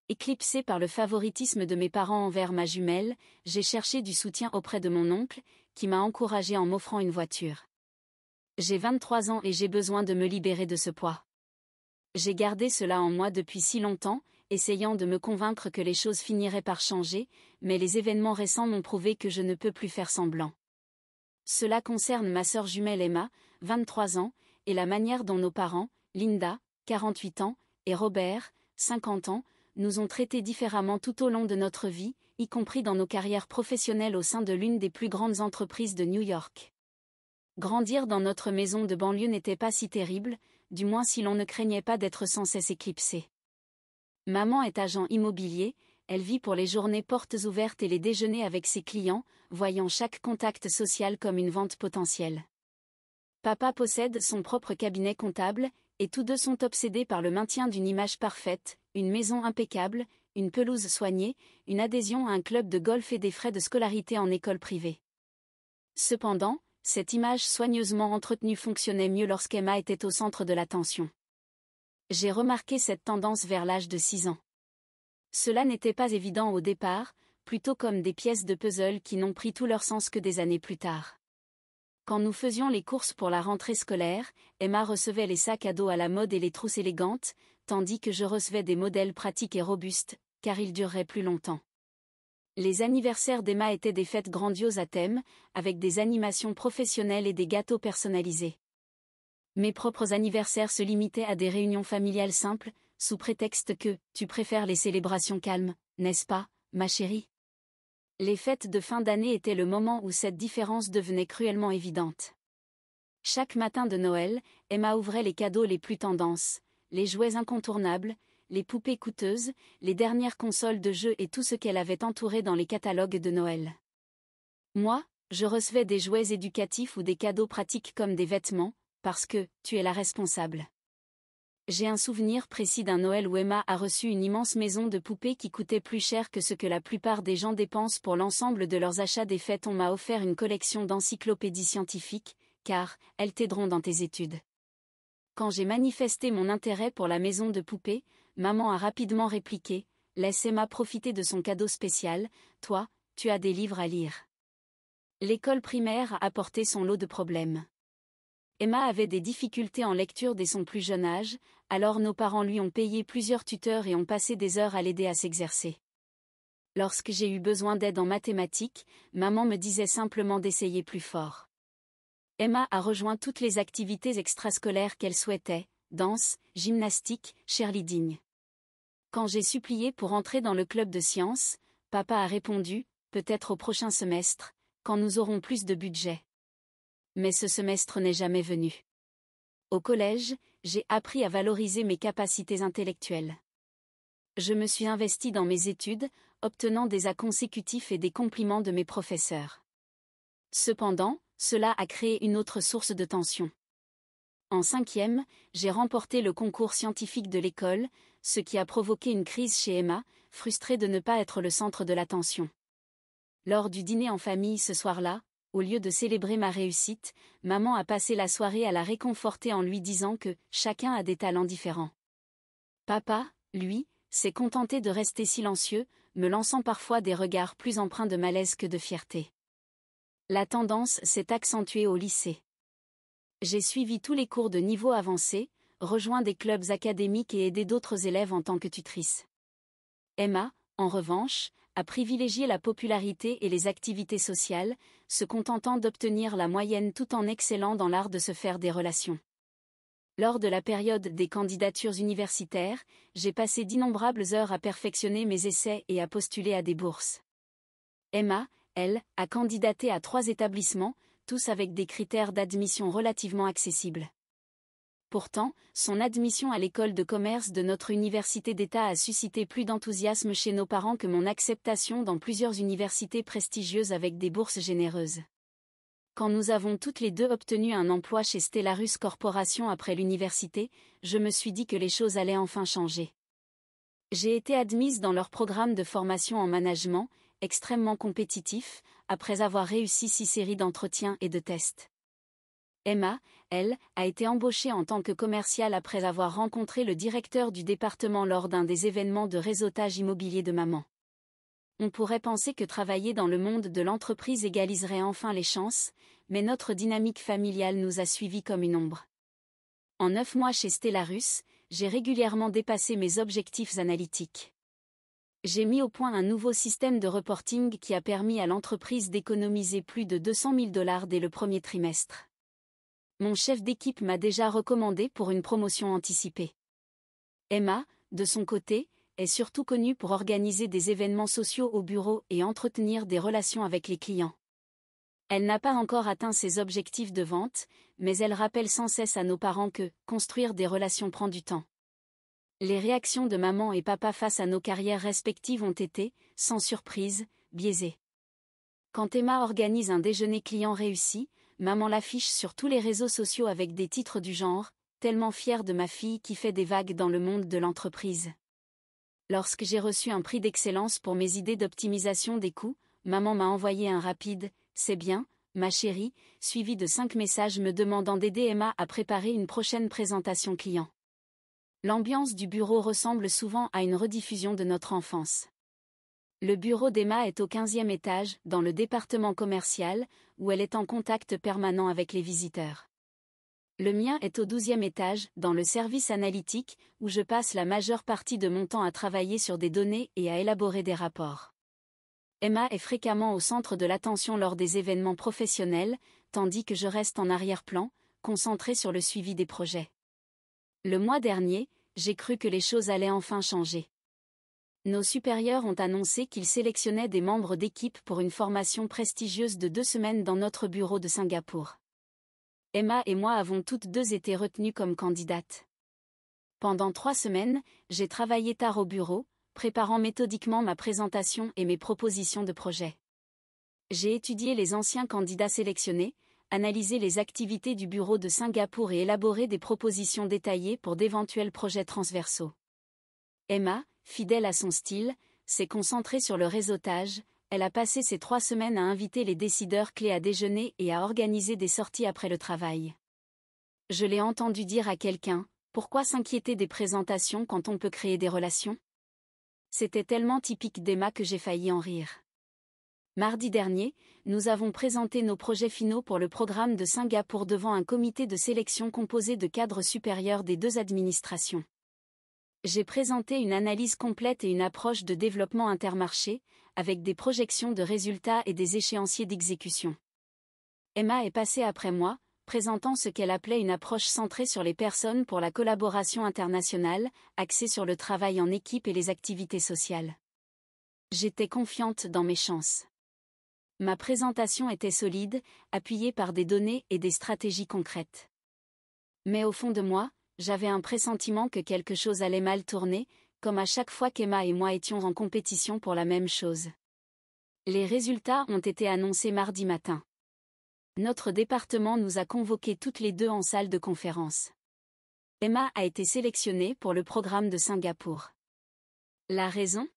Éclipsée par le favoritisme de mes parents envers ma jumelle, j'ai cherché du soutien auprès de mon oncle, qui m'a encouragée en m'offrant une voiture. J'ai 23 ans et j'ai besoin de me libérer de ce poids. J'ai gardé cela en moi depuis si longtemps, essayant de me convaincre que les choses finiraient par changer, mais les événements récents m'ont prouvé que je ne peux plus faire semblant. Cela concerne ma sœur jumelle Emma, 23 ans, et la manière dont nos parents, Linda, 48 ans, et Robert, 50 ans, nous ont traités différemment tout au long de notre vie, y compris dans nos carrières professionnelles au sein de l'une des plus grandes entreprises de New York. Grandir dans notre maison de banlieue n'était pas si terrible, du moins si l'on ne craignait pas d'être sans cesse éclipsé. Maman est agent immobilier, elle vit pour les journées portes ouvertes et les déjeuners avec ses clients, voyant chaque contact social comme une vente potentielle. Papa possède son propre cabinet comptable, et tous deux sont obsédés par le maintien d'une image parfaite, une maison impeccable, une pelouse soignée, une adhésion à un club de golf et des frais de scolarité en école privée. Cependant, cette image soigneusement entretenue fonctionnait mieux lorsqu'Emma était au centre de l'attention. J'ai remarqué cette tendance vers l'âge de 6 ans. Cela n'était pas évident au départ, plutôt comme des pièces de puzzle qui n'ont pris tout leur sens que des années plus tard. Quand nous faisions les courses pour la rentrée scolaire, Emma recevait les sacs à dos à la mode et les trousses élégantes, tandis que je recevais des modèles pratiques et robustes, car ils dureraient plus longtemps. Les anniversaires d'Emma étaient des fêtes grandioses à thème, avec des animations professionnelles et des gâteaux personnalisés. Mes propres anniversaires se limitaient à des réunions familiales simples, sous prétexte que « tu préfères les célébrations calmes, n'est-ce pas, ma chérie ?» Les fêtes de fin d'année étaient le moment où cette différence devenait cruellement évidente. Chaque matin de Noël, Emma ouvrait les cadeaux les plus tendances, les jouets incontournables, les poupées coûteuses, les dernières consoles de jeux et tout ce qu'elle avait entouré dans les catalogues de Noël. Moi, je recevais des jouets éducatifs ou des cadeaux pratiques comme des vêtements, parce que tu es la responsable. J'ai un souvenir précis d'un Noël où Emma a reçu une immense maison de poupées qui coûtait plus cher que ce que la plupart des gens dépensent pour l'ensemble de leurs achats des fêtes. On m'a offert une collection d'encyclopédies scientifiques, car elles t'aideront dans tes études. Quand j'ai manifesté mon intérêt pour la maison de poupées, maman a rapidement répliqué « Laisse Emma profiter de son cadeau spécial, toi, tu as des livres à lire. » L'école primaire a apporté son lot de problèmes. Emma avait des difficultés en lecture dès son plus jeune âge, alors nos parents lui ont payé plusieurs tuteurs et ont passé des heures à l'aider à s'exercer. Lorsque j'ai eu besoin d'aide en mathématiques, maman me disait simplement d'essayer plus fort. Emma a rejoint toutes les activités extrascolaires qu'elle souhaitait, danse, gymnastique, cheerleading. Quand j'ai supplié pour entrer dans le club de sciences, papa a répondu, peut-être au prochain semestre, quand nous aurons plus de budget. Mais ce semestre n'est jamais venu. Au collège, j'ai appris à valoriser mes capacités intellectuelles. Je me suis investie dans mes études, obtenant des A consécutifs et des compliments de mes professeurs. Cependant, cela a créé une autre source de tension. En 5e, j'ai remporté le concours scientifique de l'école, ce qui a provoqué une crise chez Emma, frustrée de ne pas être le centre de l'attention. Lors du dîner en famille ce soir-là, au lieu de célébrer ma réussite, maman a passé la soirée à la réconforter en lui disant que chacun a des talents différents. Papa, lui, s'est contenté de rester silencieux, me lançant parfois des regards plus empreints de malaise que de fierté. La tendance s'est accentuée au lycée. J'ai suivi tous les cours de niveau avancé, rejoint des clubs académiques et aidé d'autres élèves en tant que tutrice. Emma, en revanche, a privilégié la popularité et les activités sociales, se contentant d'obtenir la moyenne tout en excellant dans l'art de se faire des relations. Lors de la période des candidatures universitaires, j'ai passé d'innombrables heures à perfectionner mes essais et à postuler à des bourses. Emma, elle, a candidaté à 3 établissements, tous avec des critères d'admission relativement accessibles. Pourtant, son admission à l'école de commerce de notre université d'État a suscité plus d'enthousiasme chez nos parents que mon acceptation dans plusieurs universités prestigieuses avec des bourses généreuses. Quand nous avons toutes les deux obtenu un emploi chez Stellarus Corporation après l'université, je me suis dit que les choses allaient enfin changer. J'ai été admise dans leur programme de formation en management, extrêmement compétitif, après avoir réussi 6 séries d'entretiens et de tests. Emma, elle, a été embauchée en tant que commerciale après avoir rencontré le directeur du département lors d'un des événements de réseautage immobilier de maman. On pourrait penser que travailler dans le monde de l'entreprise égaliserait enfin les chances, mais notre dynamique familiale nous a suivis comme une ombre. En 9 mois chez Stellarus, j'ai régulièrement dépassé mes objectifs analytiques. J'ai mis au point un nouveau système de reporting qui a permis à l'entreprise d'économiser plus de 200 000 $ dès le premier trimestre. Mon chef d'équipe m'a déjà recommandé pour une promotion anticipée. Emma, de son côté, est surtout connue pour organiser des événements sociaux au bureau et entretenir des relations avec les clients. Elle n'a pas encore atteint ses objectifs de vente, mais elle rappelle sans cesse à nos parents que construire des relations prend du temps. Les réactions de maman et papa face à nos carrières respectives ont été, sans surprise, biaisées. Quand Emma organise un déjeuner client réussi, maman l'affiche sur tous les réseaux sociaux avec des titres du genre « Tellement fière de ma fille qui fait des vagues dans le monde de l'entreprise ». Lorsque j'ai reçu un prix d'excellence pour mes idées d'optimisation des coûts, maman m'a envoyé un rapide « C'est bien, ma chérie », suivi de 5 messages me demandant d'aider Emma à préparer une prochaine présentation client. L'ambiance du bureau ressemble souvent à une rediffusion de notre enfance. Le bureau d'Emma est au 15e étage, dans le département commercial, où elle est en contact permanent avec les visiteurs. Le mien est au 12e étage, dans le service analytique, où je passe la majeure partie de mon temps à travailler sur des données et à élaborer des rapports. Emma est fréquemment au centre de l'attention lors des événements professionnels, tandis que je reste en arrière-plan, concentrée sur le suivi des projets. Le mois dernier, j'ai cru que les choses allaient enfin changer. Nos supérieurs ont annoncé qu'ils sélectionnaient des membres d'équipe pour une formation prestigieuse de 2 semaines dans notre bureau de Singapour. Emma et moi avons toutes deux été retenues comme candidates. Pendant 3 semaines, j'ai travaillé tard au bureau, préparant méthodiquement ma présentation et mes propositions de projet. J'ai étudié les anciens candidats sélectionnés, analysé les activités du bureau de Singapour et élaboré des propositions détaillées pour d'éventuels projets transversaux. Emma, fidèle à son style, s'est concentrée sur le réseautage. Elle a passé ces 3 semaines à inviter les décideurs clés à déjeuner et à organiser des sorties après le travail. Je l'ai entendu dire à quelqu'un, pourquoi s'inquiéter des présentations quand on peut créer des relations ? C'était tellement typique d'Emma que j'ai failli en rire. Mardi dernier, nous avons présenté nos projets finaux pour le programme de Singapour devant un comité de sélection composé de cadres supérieurs des 2 administrations. J'ai présenté une analyse complète et une approche de développement intermarché, avec des projections de résultats et des échéanciers d'exécution. Emma est passée après moi, présentant ce qu'elle appelait une approche centrée sur les personnes pour la collaboration internationale, axée sur le travail en équipe et les activités sociales. J'étais confiante dans mes chances. Ma présentation était solide, appuyée par des données et des stratégies concrètes. Mais au fond de moi, j'avais un pressentiment que quelque chose allait mal tourner, comme à chaque fois qu'Emma et moi étions en compétition pour la même chose. Les résultats ont été annoncés mardi matin. Notre département nous a convoqués toutes les 2 en salle de conférence. Emma a été sélectionnée pour le programme de Singapour. La raison ?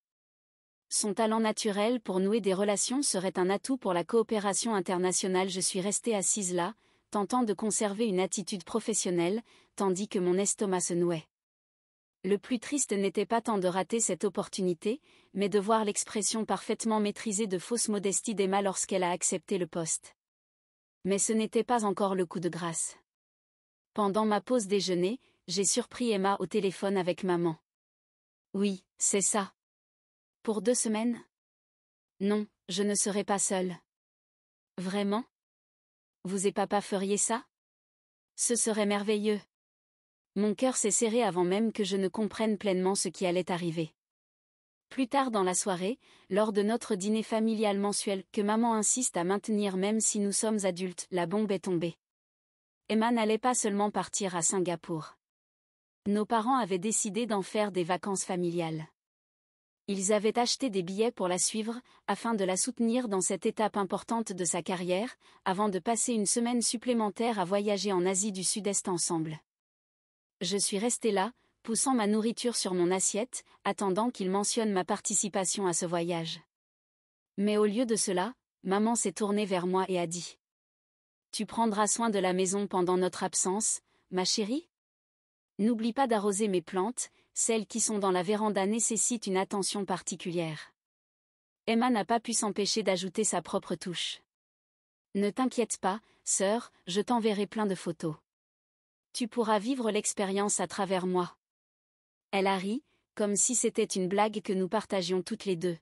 Son talent naturel pour nouer des relations serait un atout pour la coopération internationale. Je suis restée assise là, tentant de conserver une attitude professionnelle, tandis que mon estomac se nouait. Le plus triste n'était pas tant de rater cette opportunité, mais de voir l'expression parfaitement maîtrisée de fausse modestie d'Emma lorsqu'elle a accepté le poste. Mais ce n'était pas encore le coup de grâce. Pendant ma pause déjeuner, j'ai surpris Emma au téléphone avec maman. Oui, c'est ça. Pour 2 semaines ? Non, je ne serai pas seule. Vraiment ? Vous et papa feriez ça ? Ce serait merveilleux. Mon cœur s'est serré avant même que je ne comprenne pleinement ce qui allait arriver. Plus tard dans la soirée, lors de notre dîner familial mensuel que maman insiste à maintenir même si nous sommes adultes, la bombe est tombée. Emma n'allait pas seulement partir à Singapour. Nos parents avaient décidé d'en faire des vacances familiales. Ils avaient acheté des billets pour la suivre, afin de la soutenir dans cette étape importante de sa carrière, avant de passer une semaine supplémentaire à voyager en Asie du Sud-Est ensemble. Je suis restée là, poussant ma nourriture sur mon assiette, attendant qu'il mentionne ma participation à ce voyage. Mais au lieu de cela, maman s'est tournée vers moi et a dit Tu prendras soin de la maison pendant notre absence, ma chérie? N'oublie pas d'arroser mes plantes, celles qui sont dans la véranda nécessitent une attention particulière. Emma n'a pas pu s'empêcher d'ajouter sa propre touche. Ne t'inquiète pas, sœur, je t'enverrai plein de photos. Tu pourras vivre l'expérience à travers moi. Elle a ri, comme si c'était une blague que nous partagions toutes les deux.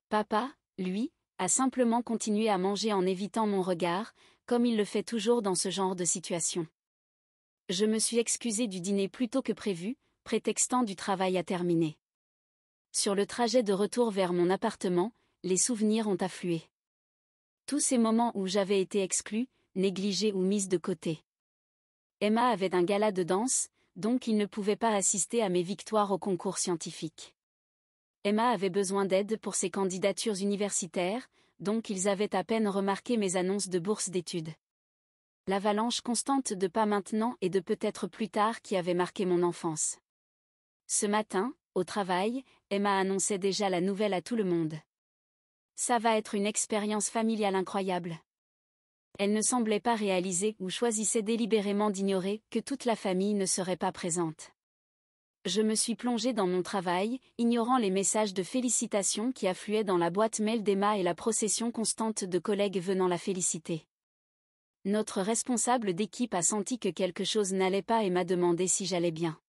Papa, lui, a simplement continué à manger en évitant mon regard, comme il le fait toujours dans ce genre de situation. Je me suis excusée du dîner plus tôt que prévu, prétextant du travail à terminer. Sur le trajet de retour vers mon appartement, les souvenirs ont afflué. Tous ces moments où j'avais été exclue, négligée ou mise de côté. Emma avait un gala de danse, donc il ne pouvait pas assister à mes victoires au concours scientifique. Emma avait besoin d'aide pour ses candidatures universitaires, donc ils avaient à peine remarqué mes annonces de bourse d'études. L'avalanche constante de pas maintenant et de peut-être plus tard qui avait marqué mon enfance. Ce matin, au travail, Emma annonçait déjà la nouvelle à tout le monde. Ça va être une expérience familiale incroyable. Elle ne semblait pas réaliser ou choisissait délibérément d'ignorer que toute la famille ne serait pas présente. Je me suis plongée dans mon travail, ignorant les messages de félicitations qui affluaient dans la boîte mail d'Emma et la procession constante de collègues venant la féliciter. Notre responsable d'équipe a senti que quelque chose n'allait pas et m'a demandé si j'allais bien.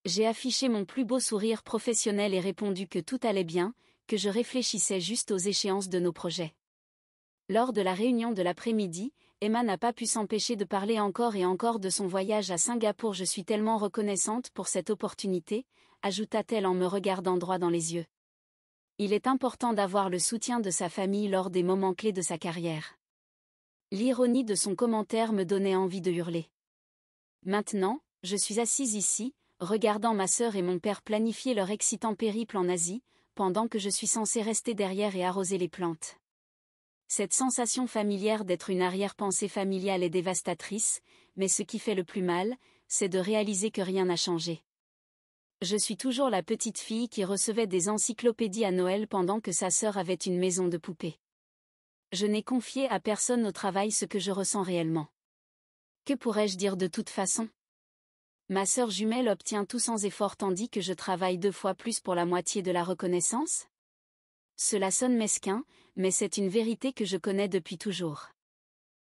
J'ai affiché mon plus beau sourire professionnel et répondu que tout allait bien, que je réfléchissais juste aux échéances de nos projets. Lors de la réunion de l'après-midi, Emma n'a pas pu s'empêcher de parler encore et encore de son voyage à Singapour. Je suis tellement reconnaissante pour cette opportunité, ajouta-t-elle en me regardant droit dans les yeux. Il est important d'avoir le soutien de sa famille lors des moments clés de sa carrière. L'ironie de son commentaire me donnait envie de hurler. Maintenant, je suis assise ici, regardant ma sœur et mon père planifier leur excitant périple en Asie, pendant que je suis censée rester derrière et arroser les plantes. Cette sensation familière d'être une arrière-pensée familiale est dévastatrice, mais ce qui fait le plus mal, c'est de réaliser que rien n'a changé. Je suis toujours la petite fille qui recevait des encyclopédies à Noël pendant que sa sœur avait une maison de poupées. Je n'ai confié à personne au travail ce que je ressens réellement. Que pourrais-je dire de toute façon? Ma sœur jumelle obtient tout sans effort tandis que je travaille 2 fois plus pour la moitié de la reconnaissance? Cela sonne mesquin, mais c'est une vérité que je connais depuis toujours.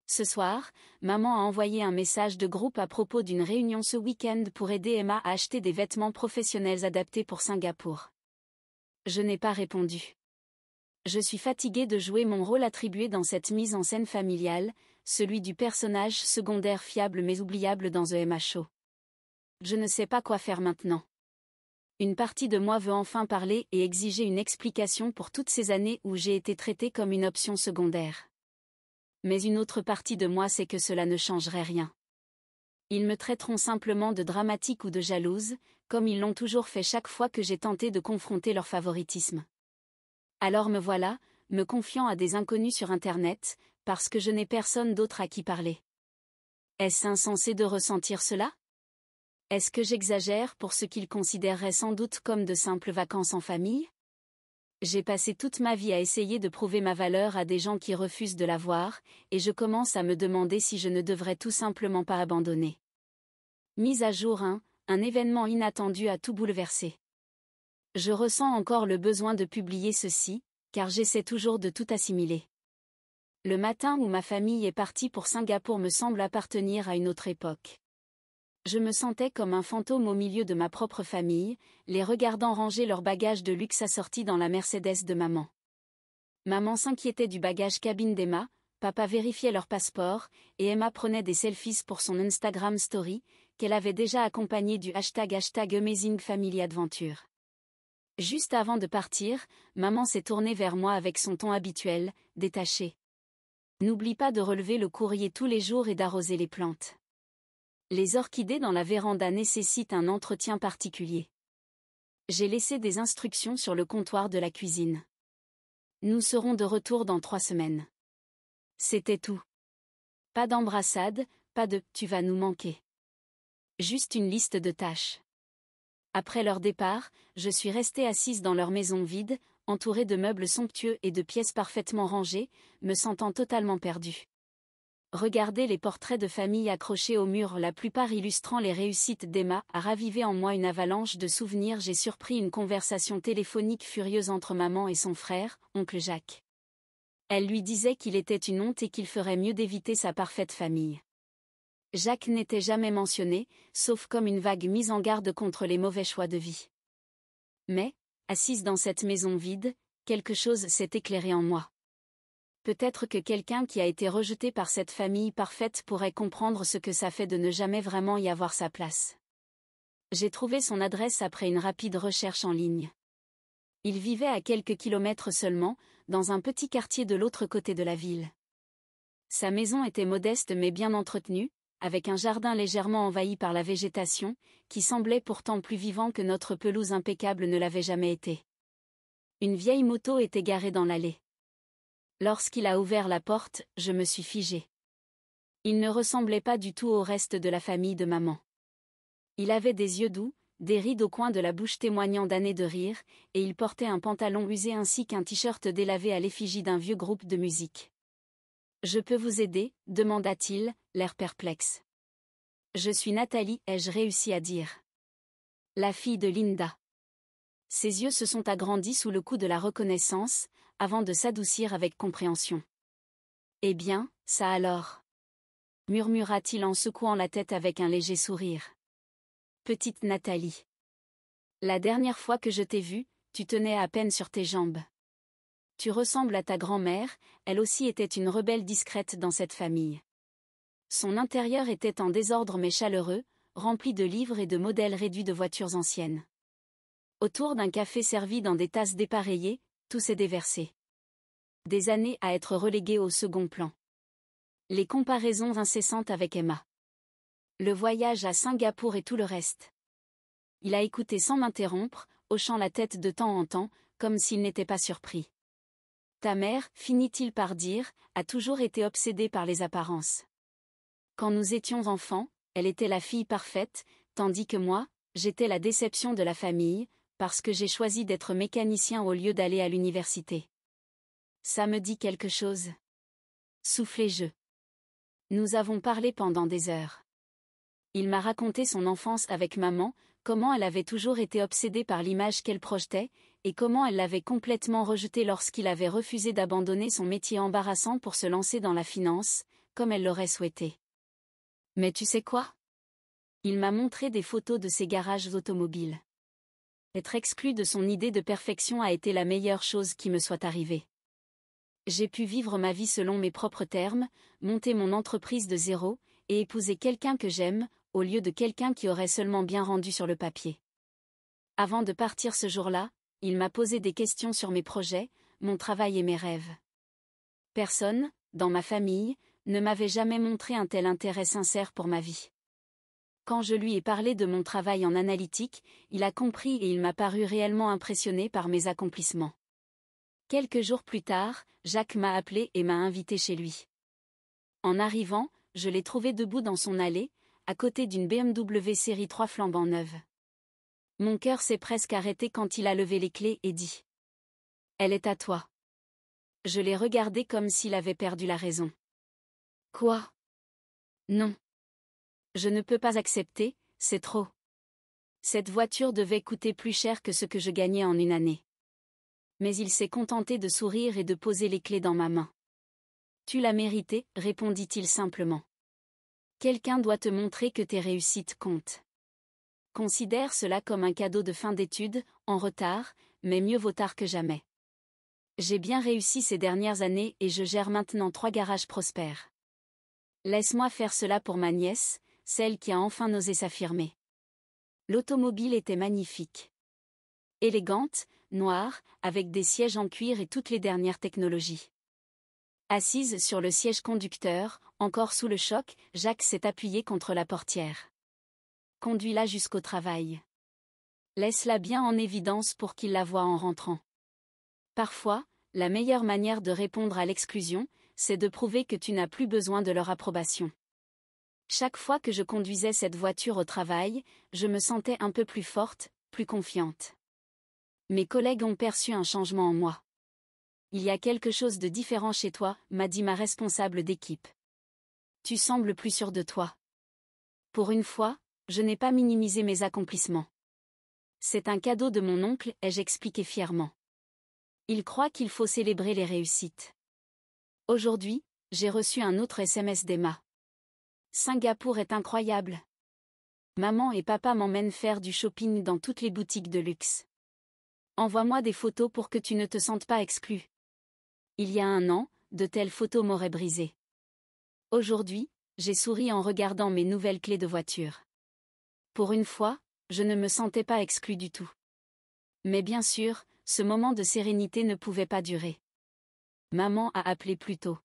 Ce soir, maman a envoyé un message de groupe à propos d'une réunion ce week-end pour aider Emma à acheter des vêtements professionnels adaptés pour Singapour. Je n'ai pas répondu. Je suis fatiguée de jouer mon rôle attribué dans cette mise en scène familiale, celui du personnage secondaire fiable mais oubliable dans The Emma Show. Je ne sais pas quoi faire maintenant. Une partie de moi veut enfin parler et exiger une explication pour toutes ces années où j'ai été traitée comme une option secondaire. Mais une autre partie de moi sait que cela ne changerait rien. Ils me traiteront simplement de dramatique ou de jalouse, comme ils l'ont toujours fait chaque fois que j'ai tenté de confronter leur favoritisme. Alors me voilà, me confiant à des inconnus sur Internet, parce que je n'ai personne d'autre à qui parler. Est-ce insensé de ressentir cela? Est-ce que j'exagère pour ce qu'ils considéreraient sans doute comme de simples vacances en famille? J'ai passé toute ma vie à essayer de prouver ma valeur à des gens qui refusent de la voir, et je commence à me demander si je ne devrais tout simplement pas abandonner. Mise à jour 1, un événement inattendu a tout bouleversé. Je ressens encore le besoin de publier ceci, car j'essaie toujours de tout assimiler. Le matin où ma famille est partie pour Singapour me semble appartenir à une autre époque. Je me sentais comme un fantôme au milieu de ma propre famille, les regardant ranger leurs bagages de luxe assortis dans la Mercedes de maman. Maman s'inquiétait du bagage cabine d'Emma, papa vérifiait leur passeport, et Emma prenait des selfies pour son Instagram Story, qu'elle avait déjà accompagné du hashtag Amazing Family Adventure. Juste avant de partir, maman s'est tournée vers moi avec son ton habituel, détaché. N'oublie pas de relever le courrier tous les jours et d'arroser les plantes. Les orchidées dans la véranda nécessitent un entretien particulier. J'ai laissé des instructions sur le comptoir de la cuisine. Nous serons de retour dans 3 semaines. C'était tout. Pas d'embrassade, pas de « tu vas nous manquer ». Juste une liste de tâches. Après leur départ, je suis restée assise dans leur maison vide, entourée de meubles somptueux et de pièces parfaitement rangées, me sentant totalement perdue. Regarder les portraits de famille accrochés au mur, la plupart illustrant les réussites d'Emma, a ravivé en moi une avalanche de souvenirs. J'ai surpris une conversation téléphonique furieuse entre maman et son frère, oncle Jacques. Elle lui disait qu'il était une honte et qu'il ferait mieux d'éviter sa parfaite famille. Jacques n'était jamais mentionné, sauf comme une vague mise en garde contre les mauvais choix de vie. Mais, assise dans cette maison vide, quelque chose s'est éclairé en moi. Peut-être que quelqu'un qui a été rejeté par cette famille parfaite pourrait comprendre ce que ça fait de ne jamais vraiment y avoir sa place. J'ai trouvé son adresse après une rapide recherche en ligne. Il vivait à quelques kilomètres seulement, dans un petit quartier de l'autre côté de la ville. Sa maison était modeste mais bien entretenue, avec un jardin légèrement envahi par la végétation, qui semblait pourtant plus vivant que notre pelouse impeccable ne l'avait jamais été. Une vieille moto était garée dans l'allée. Lorsqu'il a ouvert la porte, je me suis figée. Il ne ressemblait pas du tout au reste de la famille de maman. Il avait des yeux doux, des rides au coin de la bouche témoignant d'années de rire, et il portait un pantalon usé ainsi qu'un t-shirt délavé à l'effigie d'un vieux groupe de musique. « Je peux vous aider ?» demanda-t-il, l'air perplexe. « Je suis Nathalie », ai-je réussi à dire. La fille de Linda. Ses yeux se sont agrandis sous le coup de la reconnaissance, avant de s'adoucir avec compréhension. « Eh bien, ça alors ?» murmura-t-il en secouant la tête avec un léger sourire. « Petite Nathalie. La dernière fois que je t'ai vue, tu tenais à peine sur tes jambes. Tu ressembles à ta grand-mère, elle aussi était une rebelle discrète dans cette famille. » Son intérieur était en désordre mais chaleureux, rempli de livres et de modèles réduits de voitures anciennes. Autour d'un café servi dans des tasses dépareillées, tout s'est déversé. Des années à être reléguées au second plan. Les comparaisons incessantes avec Emma. Le voyage à Singapour et tout le reste. Il a écouté sans m'interrompre, hochant la tête de temps en temps, comme s'il n'était pas surpris. Ta mère, finit-il par dire, a toujours été obsédée par les apparences. Quand nous étions enfants, elle était la fille parfaite, tandis que moi, j'étais la déception de la famille, parce que j'ai choisi d'être mécanicien au lieu d'aller à l'université. Ça me dit quelque chose. Soufflai-je. Nous avons parlé pendant des heures. Il m'a raconté son enfance avec maman, comment elle avait toujours été obsédée par l'image qu'elle projetait, et comment elle l'avait complètement rejeté lorsqu'il avait refusé d'abandonner son métier embarrassant pour se lancer dans la finance, comme elle l'aurait souhaité. Mais tu sais quoi ? Il m'a montré des photos de ses garages automobiles. Être exclu de son idée de perfection a été la meilleure chose qui me soit arrivée. J'ai pu vivre ma vie selon mes propres termes, monter mon entreprise de zéro, et épouser quelqu'un que j'aime, au lieu de quelqu'un qui aurait seulement bien rendu sur le papier. Avant de partir ce jour-là, il m'a posé des questions sur mes projets, mon travail et mes rêves. Personne, dans ma famille, ne m'avait jamais montré un tel intérêt sincère pour ma vie. Quand je lui ai parlé de mon travail en analytique, il a compris et il m'a paru réellement impressionné par mes accomplissements. Quelques jours plus tard, Jacques m'a appelé et m'a invité chez lui. En arrivant, je l'ai trouvé debout dans son allée, à côté d'une BMW série 3 flambant neuve. Mon cœur s'est presque arrêté quand il a levé les clés et dit « Elle est à toi. » Je l'ai regardé comme s'il avait perdu la raison. « Quoi ? Non. Je ne peux pas accepter, c'est trop. Cette voiture devait coûter plus cher que ce que je gagnais en une année. » Mais il s'est contenté de sourire et de poser les clés dans ma main. « Tu l'as mérité, » répondit-il simplement. Quelqu'un doit te montrer que tes réussites comptent. Considère cela comme un cadeau de fin d'études, en retard, mais mieux vaut tard que jamais. J'ai bien réussi ces dernières années et je gère maintenant 3 garages prospères. Laisse-moi faire cela pour ma nièce, celle qui a enfin osé s'affirmer. L'automobile était magnifique. Élégante, noire, avec des sièges en cuir et toutes les dernières technologies. Assise sur le siège conducteur, encore sous le choc, Jacques s'est appuyé contre la portière. Conduis-la jusqu'au travail. Laisse-la bien en évidence pour qu'il la voie en rentrant. Parfois, la meilleure manière de répondre à l'exclusion, c'est de prouver que tu n'as plus besoin de leur approbation. Chaque fois que je conduisais cette voiture au travail, je me sentais un peu plus forte, plus confiante. Mes collègues ont perçu un changement en moi. « Il y a quelque chose de différent chez toi », m'a dit ma responsable d'équipe. Tu sembles plus sûr de toi. Pour une fois, je n'ai pas minimisé mes accomplissements. C'est un cadeau de mon oncle, ai-je expliqué fièrement. Il croit qu'il faut célébrer les réussites. Aujourd'hui, j'ai reçu un autre SMS d'Emma. Singapour est incroyable. Maman et papa m'emmènent faire du shopping dans toutes les boutiques de luxe. Envoie-moi des photos pour que tu ne te sentes pas exclu. Il y a un an, de telles photos m'auraient brisé. Aujourd'hui, j'ai souri en regardant mes nouvelles clés de voiture. Pour une fois, je ne me sentais pas exclu du tout. Mais bien sûr, ce moment de sérénité ne pouvait pas durer. Maman a appelé plus tôt.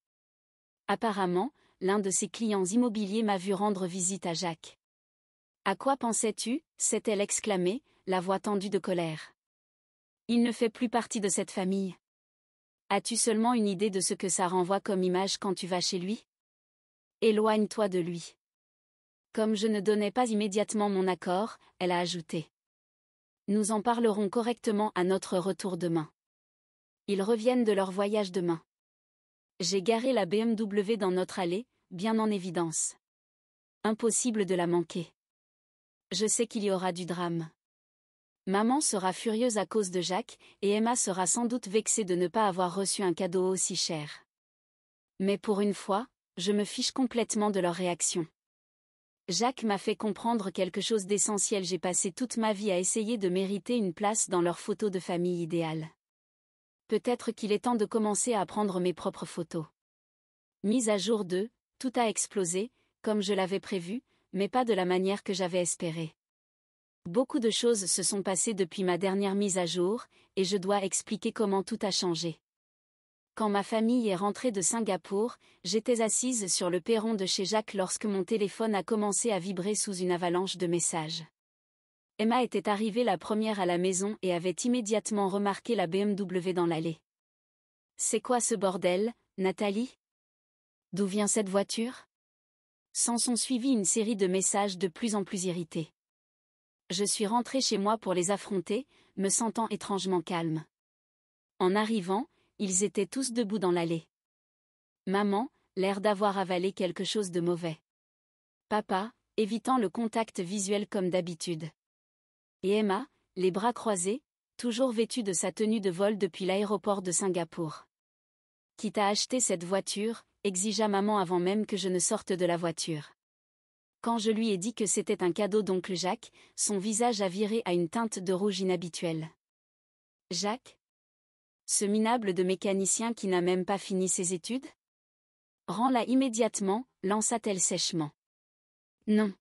Apparemment, l'un de ses clients immobiliers m'a vu rendre visite à Jacques. À quoi pensais-tu ? S'est-elle exclamée, la voix tendue de colère. Il ne fait plus partie de cette famille. As-tu seulement une idée de ce que ça renvoie comme image quand tu vas chez lui ? Éloigne-toi de lui. Comme je ne donnais pas immédiatement mon accord, elle a ajouté. Nous en parlerons correctement à notre retour demain. Ils reviennent de leur voyage demain. J'ai garé la BMW dans notre allée, bien en évidence. Impossible de la manquer. Je sais qu'il y aura du drame. Maman sera furieuse à cause de Jacques, et Emma sera sans doute vexée de ne pas avoir reçu un cadeau aussi cher. Mais pour une fois, je me fiche complètement de leur réaction. Jacques m'a fait comprendre quelque chose d'essentiel. J'ai passé toute ma vie à essayer de mériter une place dans leur photo de famille idéale. Peut-être qu'il est temps de commencer à prendre mes propres photos. Mise à jour 2, tout a explosé, comme je l'avais prévu, mais pas de la manière que j'avais espéré. Beaucoup de choses se sont passées depuis ma dernière mise à jour, et je dois expliquer comment tout a changé. Quand ma famille est rentrée de Singapour, j'étais assise sur le perron de chez Jacques lorsque mon téléphone a commencé à vibrer sous une avalanche de messages. Emma était arrivée la première à la maison et avait immédiatement remarqué la BMW dans l'allée. « C'est quoi ce bordel, Nathalie ? D'où vient cette voiture ?» S'en sont suivis une série de messages de plus en plus irrités. Je suis rentrée chez moi pour les affronter, me sentant étrangement calme. En arrivant, ils étaient tous debout dans l'allée. Maman, l'air d'avoir avalé quelque chose de mauvais. Papa, évitant le contact visuel comme d'habitude. Et Emma, les bras croisés, toujours vêtue de sa tenue de vol depuis l'aéroport de Singapour. « Qui t'a acheté cette voiture ?» exigea maman avant même que je ne sorte de la voiture. Quand je lui ai dit que c'était un cadeau d'oncle Jacques, son visage a viré à une teinte de rouge inhabituelle. « Jacques ? Ce minable de mécanicien qui n'a même pas fini ses études ? Rends-la immédiatement, lança-t-elle sèchement. Non.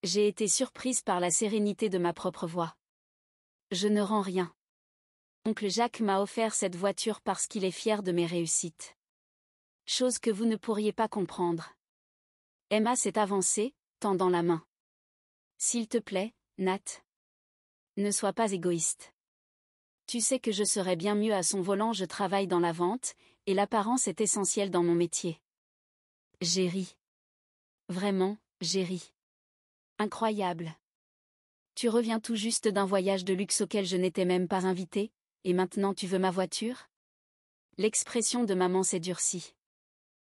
J'ai été surprise par la sérénité de ma propre voix. Je ne rends rien. Oncle Jacques m'a offert cette voiture parce qu'il est fier de mes réussites. Chose que vous ne pourriez pas comprendre. Emma s'est avancée, tendant la main. S'il te plaît, Nat. Ne sois pas égoïste. Tu sais que je serais bien mieux à son volant. Je travaille dans la vente, et l'apparence est essentielle dans mon métier. J'ai ri. Vraiment, j'ai ri. Incroyable. Tu reviens tout juste d'un voyage de luxe auquel je n'étais même pas invitée, et maintenant tu veux ma voiture ? L'expression de maman s'est durcie.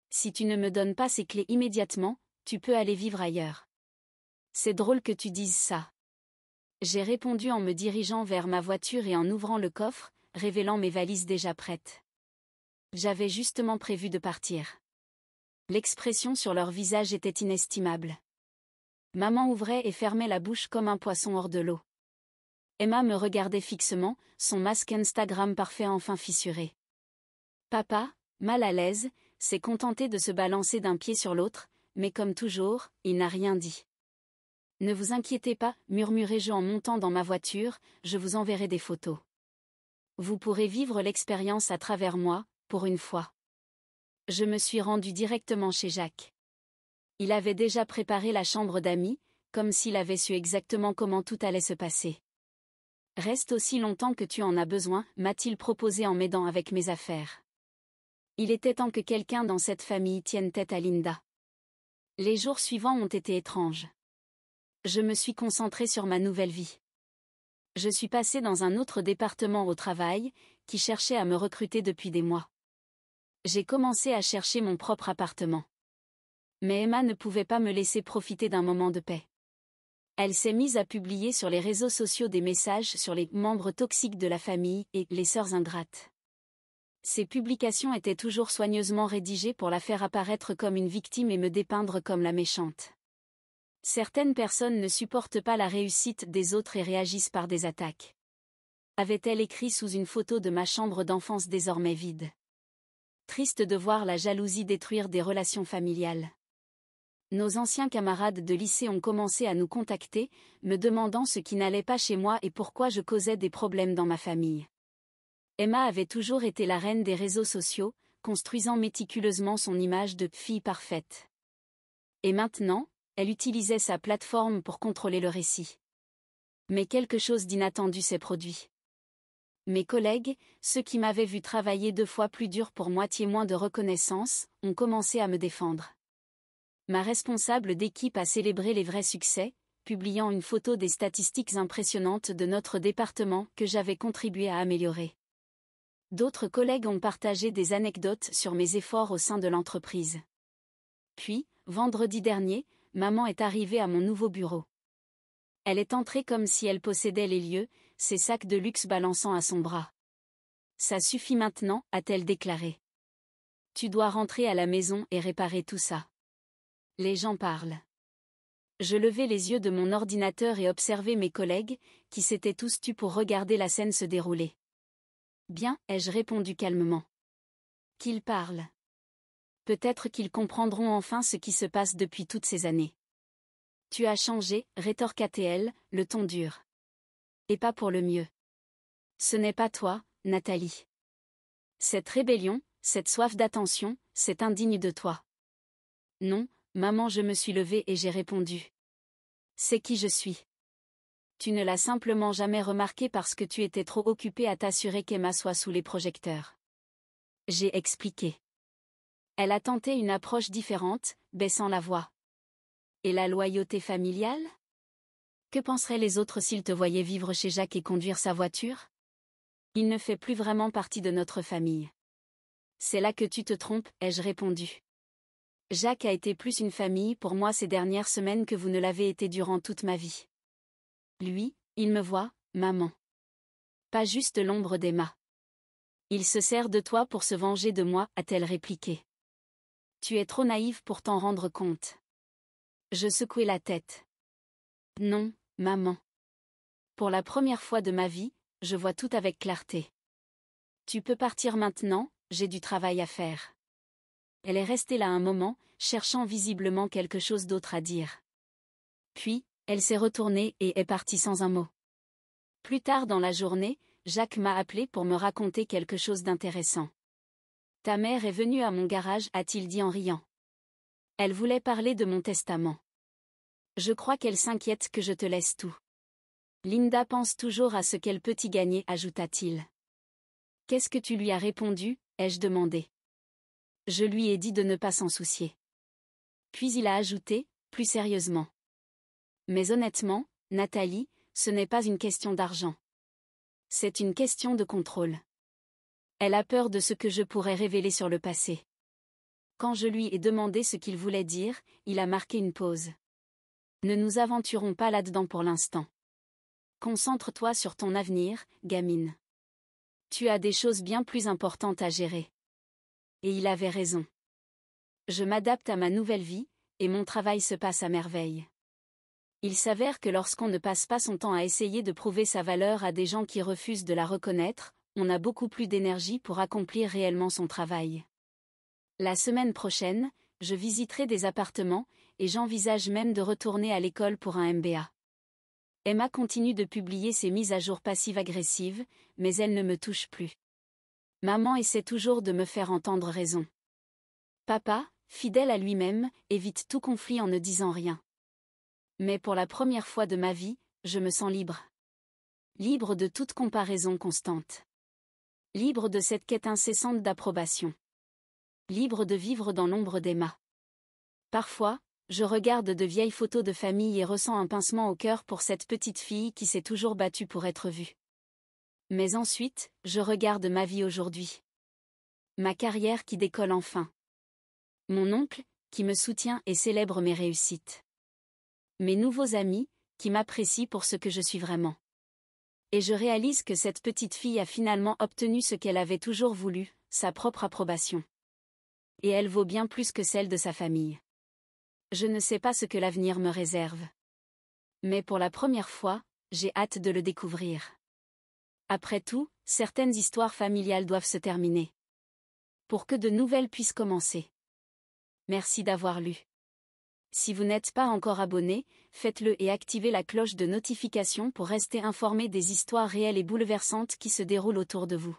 Si tu ne me donnes pas ces clés immédiatement, tu peux aller vivre ailleurs. C'est drôle que tu dises ça. J'ai répondu en me dirigeant vers ma voiture et en ouvrant le coffre, révélant mes valises déjà prêtes. J'avais justement prévu de partir. L'expression sur leur visage était inestimable. Maman ouvrait et fermait la bouche comme un poisson hors de l'eau. Emma me regardait fixement, son masque Instagram parfait enfin fissuré. Papa, mal à l'aise, s'est contenté de se balancer d'un pied sur l'autre, mais comme toujours, il n'a rien dit. Ne vous inquiétez pas, murmurai-je en montant dans ma voiture, je vous enverrai des photos. Vous pourrez vivre l'expérience à travers moi, pour une fois. Je me suis rendue directement chez Jacques. Il avait déjà préparé la chambre d'amis, comme s'il avait su exactement comment tout allait se passer. Reste aussi longtemps que tu en as besoin, m'a-t-il proposé en m'aidant avec mes affaires. Il était temps que quelqu'un dans cette famille tienne tête à Linda. Les jours suivants ont été étranges. Je me suis concentrée sur ma nouvelle vie. Je suis passée dans un autre département au travail, qui cherchait à me recruter depuis des mois. J'ai commencé à chercher mon propre appartement. Mais Emma ne pouvait pas me laisser profiter d'un moment de paix. Elle s'est mise à publier sur les réseaux sociaux des messages sur les membres toxiques de la famille et les sœurs ingrates. Ces publications étaient toujours soigneusement rédigées pour la faire apparaître comme une victime et me dépeindre comme la méchante. Certaines personnes ne supportent pas la réussite des autres et réagissent par des attaques. Avait-elle écrit sous une photo de ma chambre d'enfance désormais vide. Triste de voir la jalousie détruire des relations familiales. Nos anciens camarades de lycée ont commencé à nous contacter, me demandant ce qui n'allait pas chez moi et pourquoi je causais des problèmes dans ma famille. Emma avait toujours été la reine des réseaux sociaux, construisant méticuleusement son image de fille parfaite. Et maintenant, elle utilisait sa plateforme pour contrôler le récit. Mais quelque chose d'inattendu s'est produit. Mes collègues, ceux qui m'avaient vu travailler 2 fois plus dur pour moitié moins de reconnaissance, ont commencé à me défendre. Ma responsable d'équipe a célébré les vrais succès, publiant une photo des statistiques impressionnantes de notre département que j'avais contribué à améliorer. D'autres collègues ont partagé des anecdotes sur mes efforts au sein de l'entreprise. Puis, vendredi dernier, maman est arrivée à mon nouveau bureau. Elle est entrée comme si elle possédait les lieux, ses sacs de luxe balançant à son bras. Ça suffit maintenant, a-t-elle déclaré. Tu dois rentrer à la maison et réparer tout ça. Les gens parlent. Je levai les yeux de mon ordinateur et observai mes collègues, qui s'étaient tous tus pour regarder la scène se dérouler. Bien, ai-je répondu calmement. Qu'ils parlent. Peut-être qu'ils comprendront enfin ce qui se passe depuis toutes ces années. Tu as changé, rétorqua-t-elle, le ton dur. Et pas pour le mieux. Ce n'est pas toi, Nathalie. Cette rébellion, cette soif d'attention, c'est indigne de toi. Non, maman, je me suis levée et j'ai répondu. C'est qui je suis. Tu ne l'as simplement jamais remarqué parce que tu étais trop occupée à t'assurer qu'Emma soit sous les projecteurs. J'ai expliqué. Elle a tenté une approche différente, baissant la voix. Et la loyauté familiale ? Que penseraient les autres s'ils te voyaient vivre chez Jacques et conduire sa voiture ? Il ne fait plus vraiment partie de notre famille. C'est là que tu te trompes, ai-je répondu. Jacques a été plus une famille pour moi ces dernières semaines que vous ne l'avez été durant toute ma vie. Lui, il me voit, maman. Pas juste l'ombre d'Emma. Il se sert de toi pour se venger de moi, a-t-elle répliqué. Tu es trop naïve pour t'en rendre compte. Je secouai la tête. Non, maman. Pour la première fois de ma vie, je vois tout avec clarté. Tu peux partir maintenant, j'ai du travail à faire. Elle est restée là un moment, cherchant visiblement quelque chose d'autre à dire. Puis, elle s'est retournée et est partie sans un mot. Plus tard dans la journée, Jacques m'a appelé pour me raconter quelque chose d'intéressant. Ta mère est venue à mon garage, a-t-il dit en riant. Elle voulait parler de mon testament. Je crois qu'elle s'inquiète que je te laisse tout. Linda pense toujours à ce qu'elle peut y gagner, ajouta-t-il. Qu'est-ce que tu lui as répondu, ai-je demandé. Je lui ai dit de ne pas s'en soucier. Puis il a ajouté, plus sérieusement. Mais honnêtement, Nathalie, ce n'est pas une question d'argent. C'est une question de contrôle. Elle a peur de ce que je pourrais révéler sur le passé. Quand je lui ai demandé ce qu'il voulait dire, il a marqué une pause. Ne nous aventurons pas là-dedans pour l'instant. Concentre-toi sur ton avenir, gamine. Tu as des choses bien plus importantes à gérer. Et il avait raison. Je m'adapte à ma nouvelle vie, et mon travail se passe à merveille. Il s'avère que lorsqu'on ne passe pas son temps à essayer de prouver sa valeur à des gens qui refusent de la reconnaître, on a beaucoup plus d'énergie pour accomplir réellement son travail. La semaine prochaine, je visiterai des appartements, et j'envisage même de retourner à l'école pour un MBA. Emma continue de publier ses mises à jour passives-agressives, mais elle ne me touche plus. Maman essaie toujours de me faire entendre raison. Papa, fidèle à lui-même, évite tout conflit en ne disant rien. Mais pour la première fois de ma vie, je me sens libre. Libre de toute comparaison constante. Libre de cette quête incessante d'approbation. Libre de vivre dans l'ombre d'Emma. Parfois, je regarde de vieilles photos de famille et ressens un pincement au cœur pour cette petite fille qui s'est toujours battue pour être vue. Mais ensuite, je regarde ma vie aujourd'hui. Ma carrière qui décolle enfin. Mon oncle, qui me soutient et célèbre mes réussites. Mes nouveaux amis, qui m'apprécient pour ce que je suis vraiment. Et je réalise que cette petite fille a finalement obtenu ce qu'elle avait toujours voulu, sa propre approbation. Et elle vaut bien plus que celle de sa famille. Je ne sais pas ce que l'avenir me réserve. Mais pour la première fois, j'ai hâte de le découvrir. Après tout, certaines histoires familiales doivent se terminer. Pour que de nouvelles puissent commencer. Merci d'avoir lu. Si vous n'êtes pas encore abonné, faites-le et activez la cloche de notification pour rester informé des histoires réelles et bouleversantes qui se déroulent autour de vous.